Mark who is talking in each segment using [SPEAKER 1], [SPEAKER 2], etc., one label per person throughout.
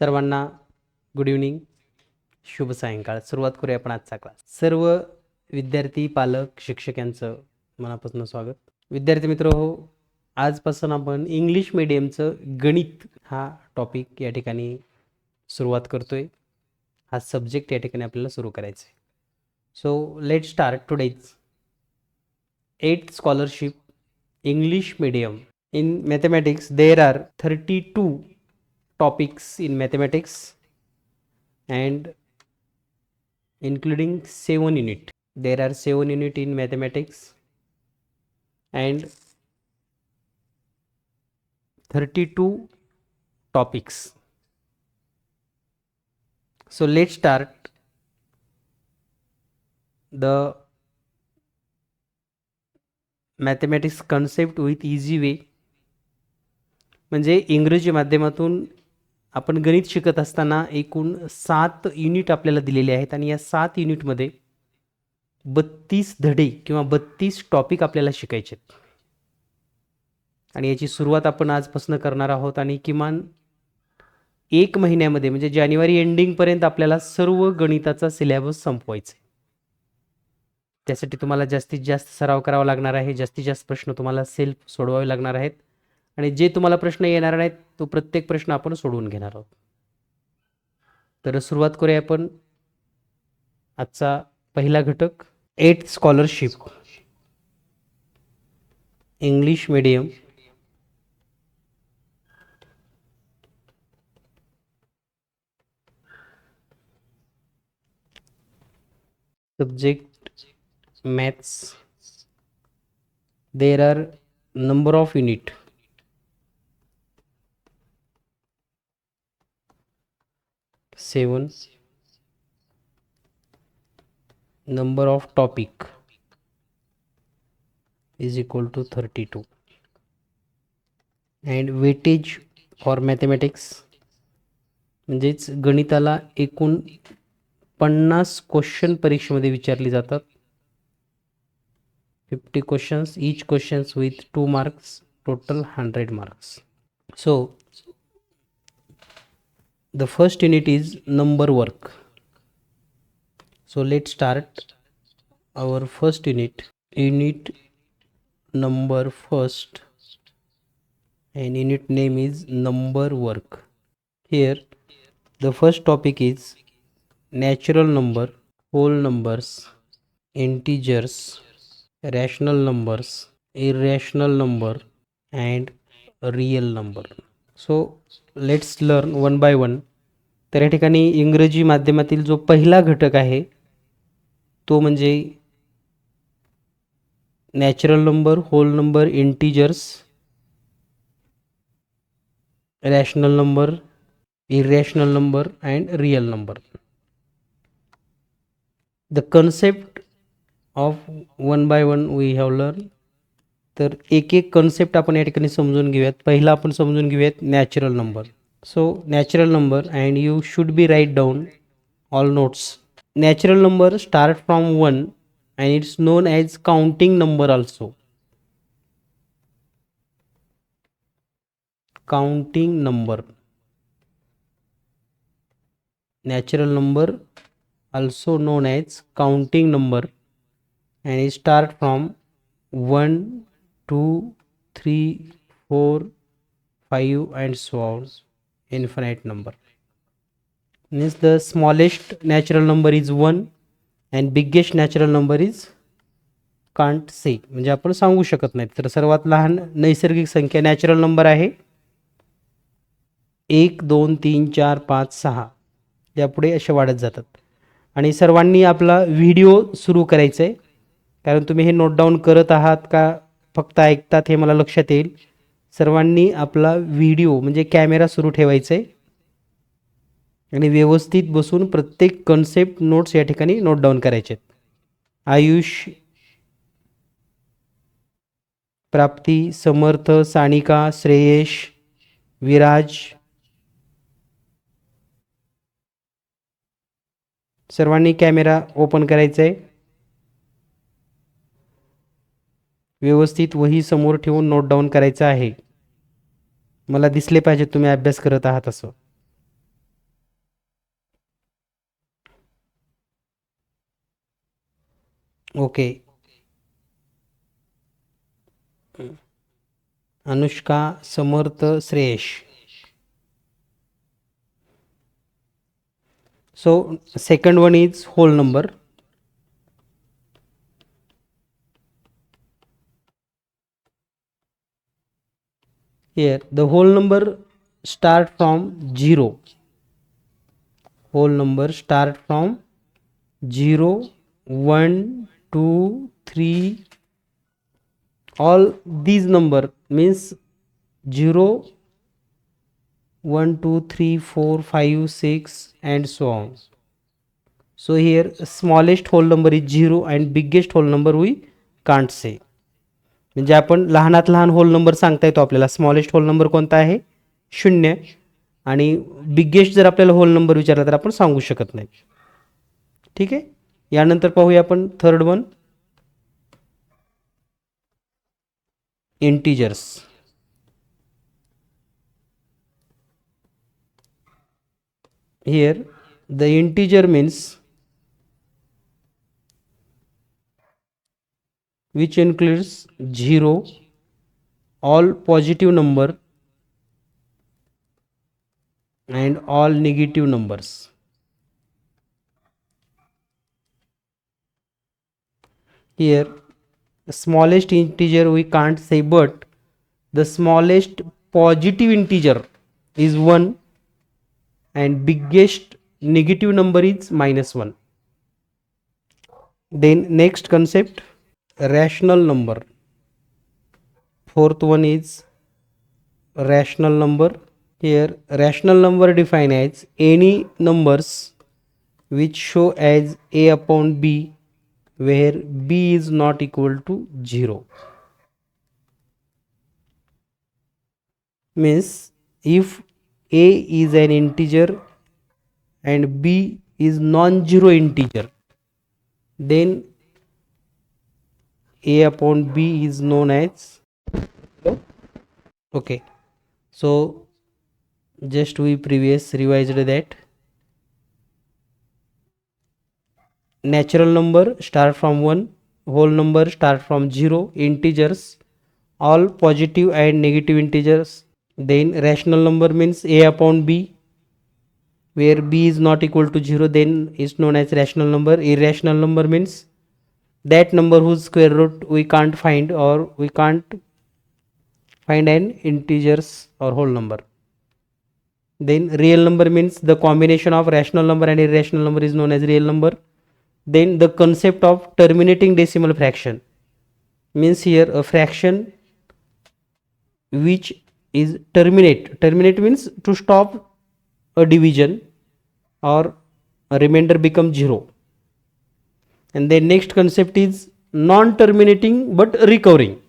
[SPEAKER 1] सर्वांना good evening, शुभ सायंकाळ. सुरुवात करूया आपण आजचा क्लास. सर्व विद्यार्थी, पालक, शिक्षक यांचं मनापासून स्वागत. विद्यार्थी मित्र हो, आजपासून आपण इंग्लिश मीडियमचं गणित हा टॉपिक या ठिकाणी सुरुवात करतोय. हा सब्जेक्ट या ठिकाणी आपल्याला सुरू करायचा आहे. So let start today's 8th scholarship English medium. In mathematics, there are 32 topics in mathematics and including 7 unit. There are 7 unit in mathematics and 32 topics. So let's start the mathematics concept with easy way. म्हणजे इंग्रजी माध्यमातून आपण गणित शिकत असताना एकूण 7 unit आपल्याला दिलेले आहेत आणि या 7 युनिटमध्ये 32 धडे किंवा 32 टॉपिक आपल्याला शिकायचे आहेत आणि याची सुरुवात आपण आजपासून करणार आहोत आणि किमान 1 महिन्यामध्ये म्हणजे जानेवारी एंडिंगपर्यंत आपल्याला सर्व गणिताचा सिलेबस संपवायचा आहे. त्यासाठी तुम्हाला जास्तीत जास्त सराव करावा लागणार आहे. जास्तीत जास्त प्रश्न तुम्हाला सेल्फ सोडवावे लागणार आहेत आणि जे तुम्हाला प्रश्न येणार नाहीत तो प्रत्येक प्रश्न आपण सोडवून घेणार आहोत. तर सुरुवात करूया आपण आजचा पहिला घटक 8th scholarship English medium. Subject maths. There are number of unit. 7. Number of topic is equal to 32. And weightage for mathematics म्हणजेच गणिताला एकूण 50 क्वेश्चन परीक्षेमध्ये विचारली जातात. 50 questions, each questions with 2 marks, total 100 marks. So the first unit is number work. So let's start our first unit. Unit number first and unit name is number work. Here the first topic is natural number, whole numbers, integers, rational numbers, irrational number and real number. So let's learn one by one. तर या ठिकाणी इंग्रजी माध्यमातील जो पहिला घटक आहे तो म्हणजे natural number, whole number, integers, rational number, irrational number and real number. The concept of one by one we have learn. तर एक एक कन्सेप्ट आपण या ठिकाणी समजून घेऊयात. पहिला आपण समजून घेऊयात natural number. So natural number and you should be write down all notes. Natural number start from 1 and it's known as counting number also. Counting number, natural number also known as counting number and it start from 1 2 3 4 5 and so on infinite number. Means the smallest natural number is 1 and biggest natural number is can't say, म्हणजे आपण सांगू शकत नाही. तर सर्वात लहान नैसर्गिक संख्या नॅचरल नंबर आहे 1 2 3 4 5 6. यापुढे असे वाढत जातात आणि सर्वांनी आपला व्हिडिओ सुरू करायचा आहे. कारण तुम्ही हे नोट डाऊन करत आहात का फक्त ऐकतात हे मला लक्षात येईल. सर्वांनी आपला व्हिडिओ म्हणजे कॅमेरा सुरू ठेवायचा आहे आणि व्यवस्थित बसून प्रत्येक कन्सेप्ट नोट्स या ठिकाणी नोट डाऊन करायचे आहेत. आयुष, प्राप्ती, समर्थ, सानिका, श्रेयश, विराज, सर्वांनी कॅमेरा ओपन करायचा आहे. व्यवस्थित वही समोर ठेवून नोट डाऊन करायचं आहे. मला दिसले पाहिजे तुम्ही अभ्यास करत आहात असं. Okay. Anushka, Samarth, Shreyas. So second one is whole number. Here the whole number start from 0. Whole number start from 0, 1, 2, 3. All these number means 0, 1, 2, 3, 4, 5, 6 and so on. So here smallest whole number is 0 and biggest whole number we can't say. म्हणजे आपण लहानात लहान whole number सांगता येतो आपल्याला. Smallest whole number कोणता आहे? 0. आणि बिगेस्ट जर आपल्याला होल नंबर विचारला तर आपण सांगू शकत नाही. ठीक आहे. यानंतर पाहूया आपण third one, integers. Here the integer means which includes 0, all positive number and all negative numbers. Here smallest integer we can't say, but the smallest positive integer is 1 and biggest negative number is -1. Then next concept, rational number. Fourth one is rational number. Here rational number defined as any numbers which show as a upon b where b is not equal to 0. Means if a is an integer and b is non-zero integer, then a upon b is known as. Okay, so just we previous revised that. Natural number start from 1, whole number start from 0, integers all positive and negative integers. Then rational number means a upon b where b is not equal to 0, then is known as rational number. Irrational number means that number whose square root we can't find, or we can't find an integers or whole number. Then real number means the combination of rational number and irrational number is known as real number. Then the concept of terminating decimal fraction means here a fraction which is terminate means to stop a division or a remainder become 0. And then next concept is non-terminating but recurring.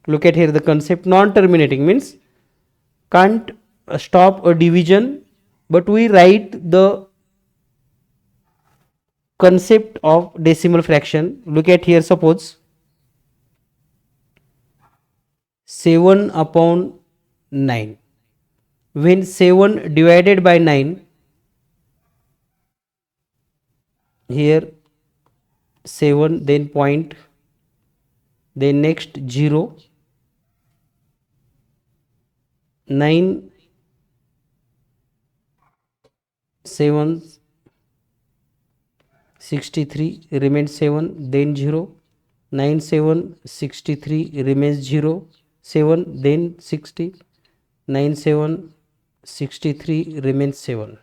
[SPEAKER 1] Look at here the concept. Non-terminating means can't stop a division, but we write the concept of decimal fraction. Look at here, suppose 7 upon 9. When 7 divided by 9, here 7, then point, then next 0, 9, 7, 63 remains 7, then 0, 9, 7, 63 remains 0, 7, then 60, 9, 7, 63 remains 7.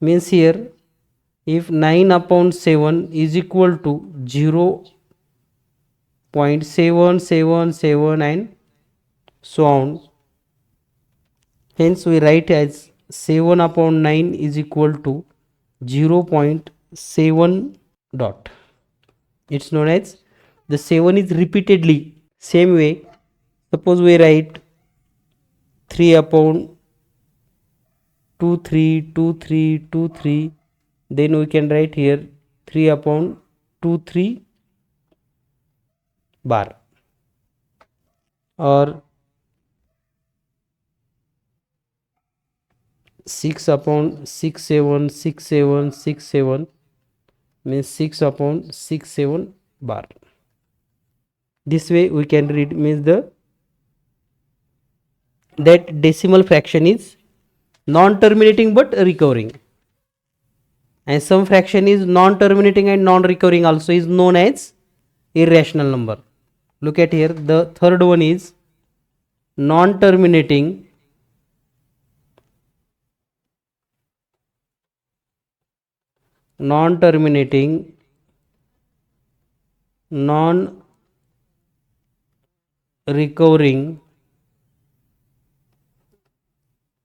[SPEAKER 1] Means here if 9 upon 7 is equal to 0.777 and so on, hence we write as 7 upon 9 is equal to 0.7 dot. It's known as the 7 is repeatedly. Same way, suppose we write 3 upon 2 3 2 3 2 3, then we can write here 3 upon 2 3 bar, or 6 upon 6 7 6 7 6 7, means 6 upon 67 bar. This way we can read, means that decimal fraction is non-terminating but recurring, and some fraction is non-terminating and non-recurring also is known as irrational number. Look at here, the third one is non-terminating non-recurring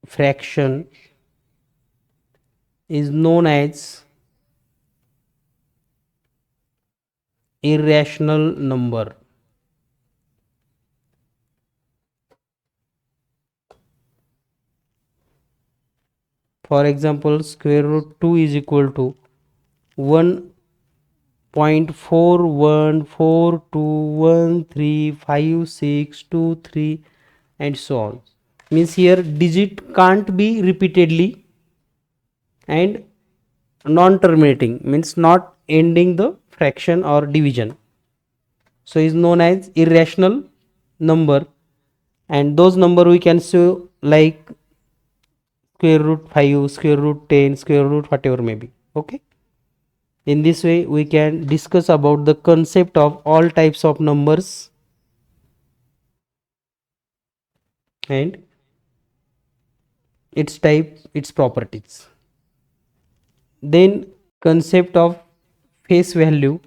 [SPEAKER 1] fraction is known as irrational number. For example, square root 2 is equal to 1.4142135623 and so on. Means here digit can't be repeatedly and non-terminating, means not ending the fraction or division, so is known as irrational number. And those number we can show like square root 5, square root 10, square root whatever may be. Okay, in this way we can discuss about the concept of all types of numbers and its type, its properties. Then concept of face value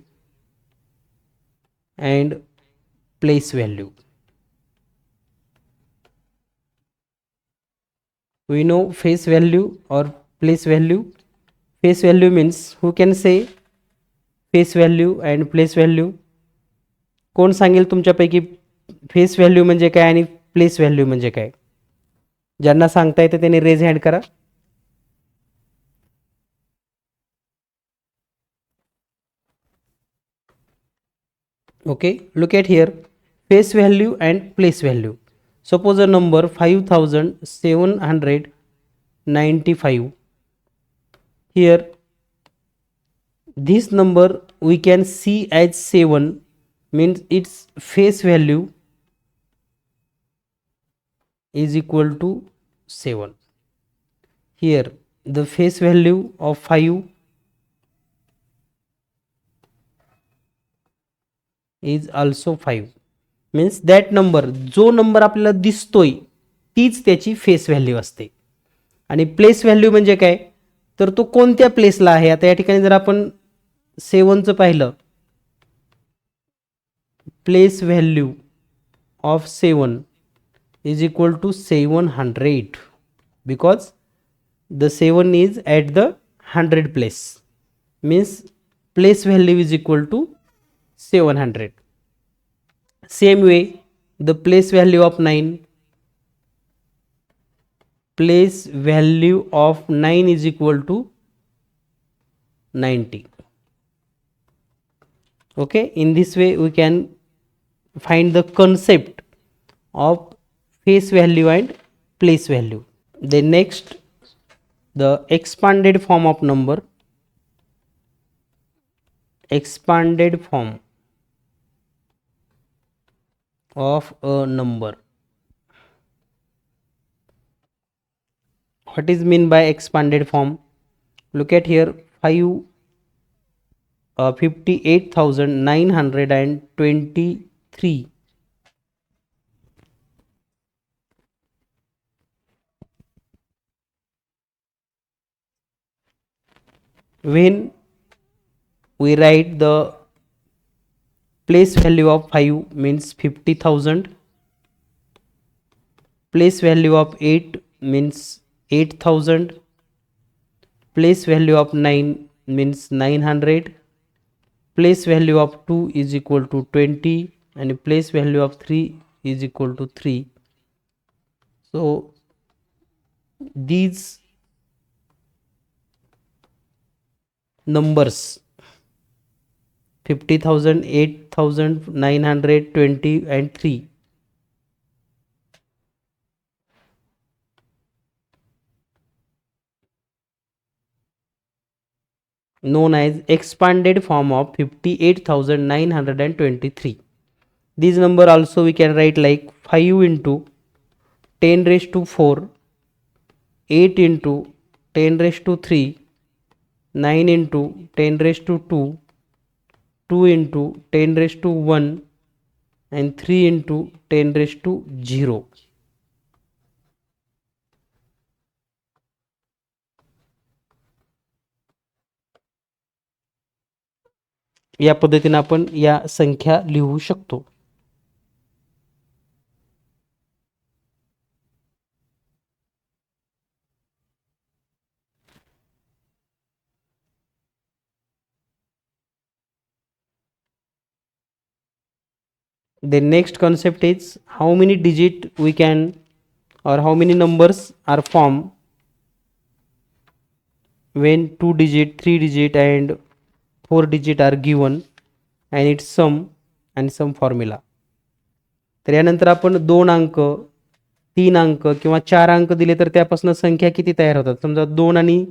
[SPEAKER 1] and place value. We know face value or place value. Face value means, who can say face value and place value? कोण सांगेल तुमच्यापैकी face value म्हणजे काय आणि place value म्हणजे काय? ज्यांना सांगता येते त्यांनी रेज हँड करा. Okay, look at here, face value and place value. Suppose a number 5795. Here this number we can see as 7, means its face value is equal to 7. Here the face value of 5 is also 5, means that number, जो number आपल्याला दिसतोय तीच त्याची face value असते. आणि place value म्हणजे काय, तर तो कोणत्या प्लेसला आहे. आता या ठिकाणी जर आपण 7चं पाहिलं, place value of 7 is equal to 700, because the 7 is at the 100 place, means place value is equal to 700. Same way the place value of 9, place value of 9 is equal to 90. Okay, in this way we can find the concept of face value and place value. Then next, the expanded form of number. Expanded form of a number. What is mean by expanded form? Look at here, 58,923. When we write the place value of 5 means 50,000, place value of 8 means 8,000, place value of 9 means 900, place value of 2 is equal to 20, and place value of 3 is equal to 3. So these numbers 50,000, 8,000, 920 and 3, known as expanded form of 58,923. This number also we can write like 5 into 10 raised to 4, 8 into 10 raised to 3, 9 into 10 raised to 2, 2 into 10 raised to 1, and 3 into 10 raised to 0. या पद्धतीने आपण या संख्या लिहू शकतो. The next concept is how many digit we can, or how many numbers are formed when 2 digit, 3 digit and 4 digit are given and its sum and some formula. तर यानंतर आपण 2 अंक, 3 अंक किंवा 4 अंक दिले तर त्यापासून संख्या किती तयार होतात. समजा 2 आणि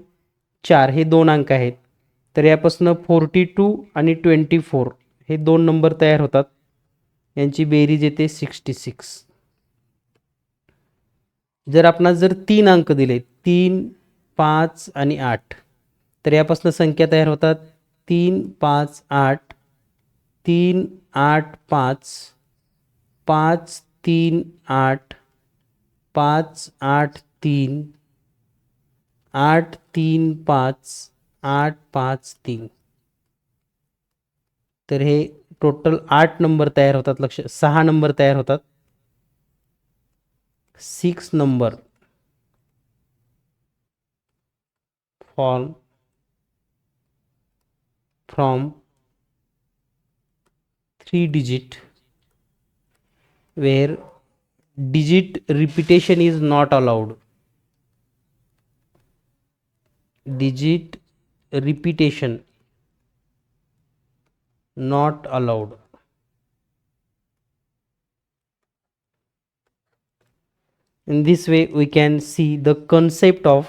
[SPEAKER 1] 4 हे 2 अंक आहेत, तर यापासून 42 आणि 24 हे 2 नंबर तयार होतात. यांची बेरीज येते 66. जर आपणास जर 3 अंक दिले 3, 5 आणि 8, तर यापासून संख्या तयार होतात 3, 5, 8, 3, 8, 5, 5, 3, 8, 5, 8, 3, 8, 3, 5, 8, 5, 3. तर हे टोटल 8 नंबर तयार होतात. 6 नंबर तयार होतात. 6 number form from 3 digit where digit repetition is not allowed. Digit repetition not allowed. In this way we can see the concept of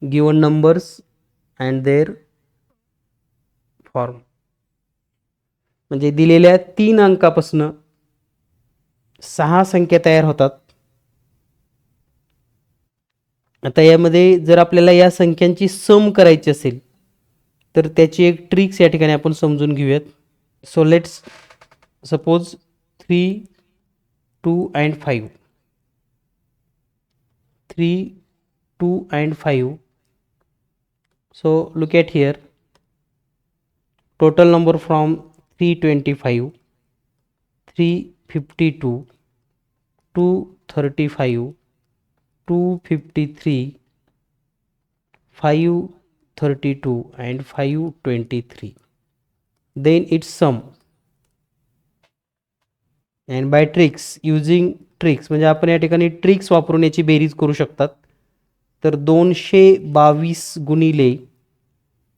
[SPEAKER 1] given numbers and their form. म्हणजे दिलेल्या 3 अंकापासून 6 संख्या तयार होतात. आता यामध्ये जर आपल्याला या संख्यांची सम करायची असेल तर त्याची एक ट्रिक्स या ठिकाणी आपण समजून घेऊयात. So let's suppose 3, 2 and 5. 3, 2 and 5. So look at here. Total number from 325, 352, 235, 253, 532 and 523. Then its sum. And by tricks, using tricks म्हणजे आपण या ठिकाणी ट्रिक्स वापरून याची बेरीज करू शकतात. तर 222 गुणिले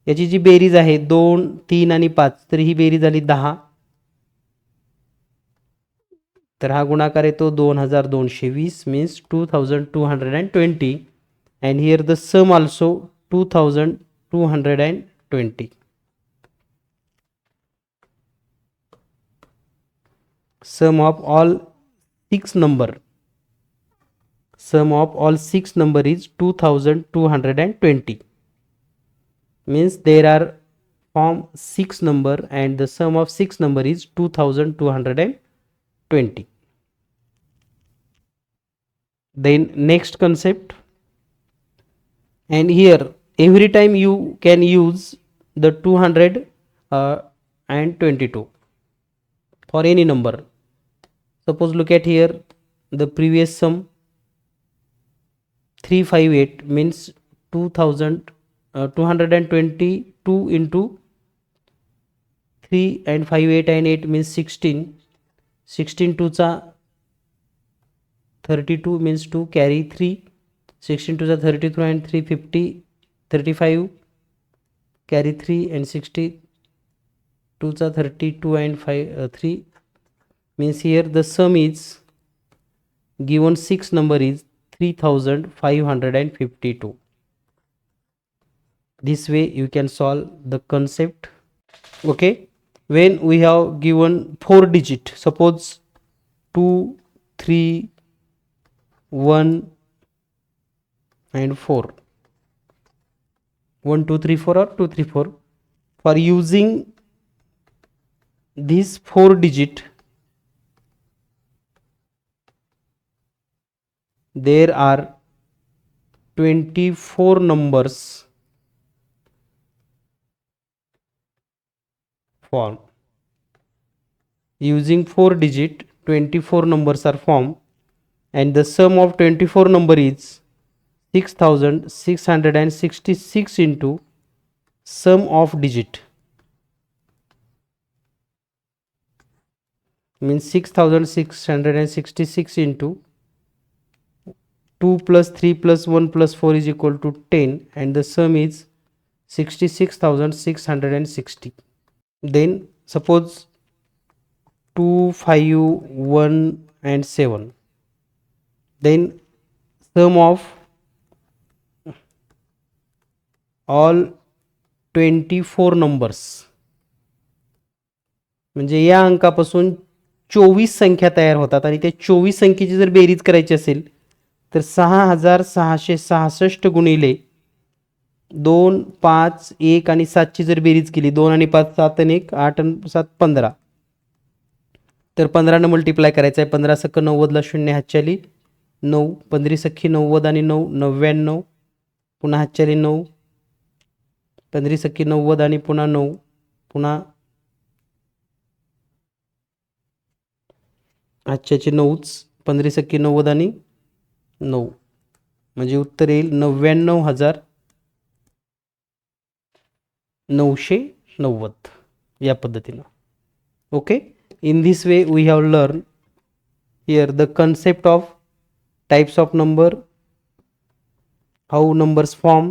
[SPEAKER 1] याची जी बेरीज आहे 2, 3 आणि 5, तर ही बेरीज झाली 10. तर हा गुणाकार येतो 2220 means 2220. and here the sum also 2220. Sum of all 6 number is 2220. Means there are form 6 number and the sum of 6 number is 2220. Then next concept, and here every time you can use the 222 for any number. Suppose look at here, the previous sum 358 means 222 into 3 and 58 and 8 means 16. 16 2 चा 32 means 2 carry 3. 16 2 चा 32 and 350 35 carry 3 and 60 2 चा 32 and 3 means here the sum is given 6 number is 3552. This way you can solve the concept. Okay, when we have given 4 digit, suppose 2 3 1 and 4, 1 2 3 4 or 2 3 4, for using this 4 digit there are 24 numbers formed. Using 4 digit 24 numbers are formed, and the sum of 24 number is 6666 into sum of digit, means 6666 into 2 plus 3 plus 1 plus 4 is equal to 10, and the sum is 66,660. Then suppose 2 5 1 and 7, then sum of all 24 numbers, म्हणजे या अंकापासून 24 संख्या तयार होतात, आणि त्या 24 संख्येची जर berries करायची असेल तर 6666 गुणिले 2 5 1 आणि 7 ची जर बेरीज केली, 2 आणि 5 7 आणि 1 8 आणि 7 15, तर 15 ने मल्टिप्लाय करायचं आहे. 15 सक 90 ला 0 हातच्याली 9, 15 सख्खी 90 आणि 9 99, पुन्हा हातच्याली 9, 15 सख्खी 90 आणि पुन्हा 9, पुन्हा हातच्याची 9च, 15 सख्खी 90 आणि 9, म्हणजे उत्तर येईल 99,990 या पद्धतीनं. Okay, in this way we have learned here the concept of types of number, how numbers form.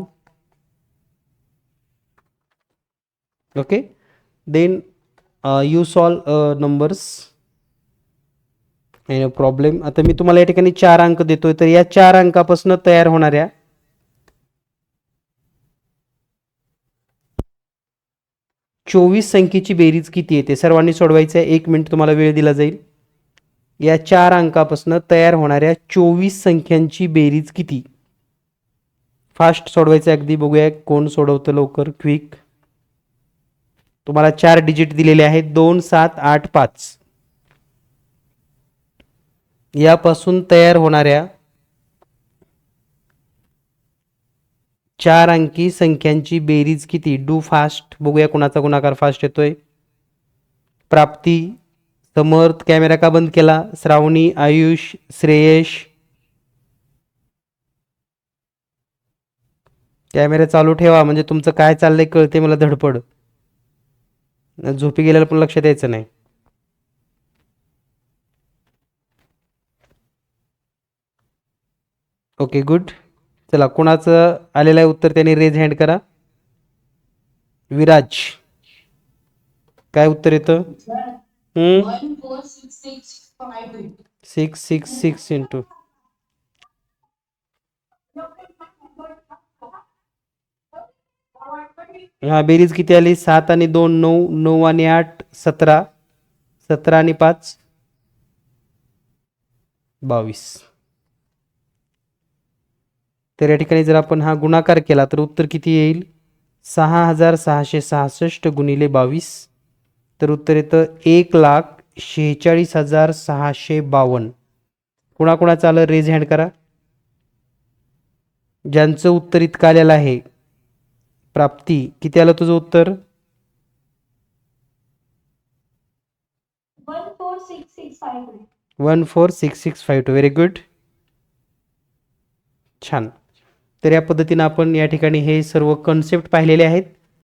[SPEAKER 1] Okay, then you solve numbers and a problem. आता मी तुम्हाला या ठिकाणी 4 अंक देतोय, तर या 4 अंकापासून तयार होणाऱ्या 24 संख्येची बेरीज किती येते सर्वांनी सोडवायचं आहे. 1 मिनिट तुम्हाला वेळ दिला जाईल. या 4 अंकापासून तयार होणाऱ्या 24 संख्यांची बेरीज किती? फास्ट सोडवायचं अगदी. बघूया कोण सोडवतं लवकर, क्विक. तुम्हाला 4 डिजिट दिलेले आहेत, 2 7 8 5. यापासून तयार होणाऱ्या 4 अंकी संख्यांची बेरीज किती? Do fast. बघूया कोणाचा गुणाकार फास्ट येतोय. प्राप्ती, समर्थ. कॅमेरा का बंद केला? श्रावणी, आयुष, श्रेयश. कॅमेरा चालू ठेवा, म्हणजे तुमचं काय चाललंय कळते मला. धडपड, झोपी गेल्याला पण लक्ष द्यायचं नाही. Okay, good. चला, कोणाचं आलेलं आहे उत्तर त्याने रेज हँड करा. विराज, काय उत्तर येतं? 666 इंटू, हा बेरीज किती आली? 7 आणि 2 9, 9 आणि 8 17, 17 आणि 5 22. तर या ठिकाणी जर आपण हा गुणाकार केला तर उत्तर किती येईल? 6666 गुणिले 22. तर उत्तर येतं 1,46,652. कुणाकुणाचं आलं रेज हँड करा. ज्यांचं उत्तर इतकं आलेलं आहे. प्राप्ती, किती आलं तुझं उत्तर? 146652. व्हेरी गुड, छान. तर या पद्धतीनं आपण या ठिकाणी हे सर्व कन्सेप्ट पाहिलेले आहेत.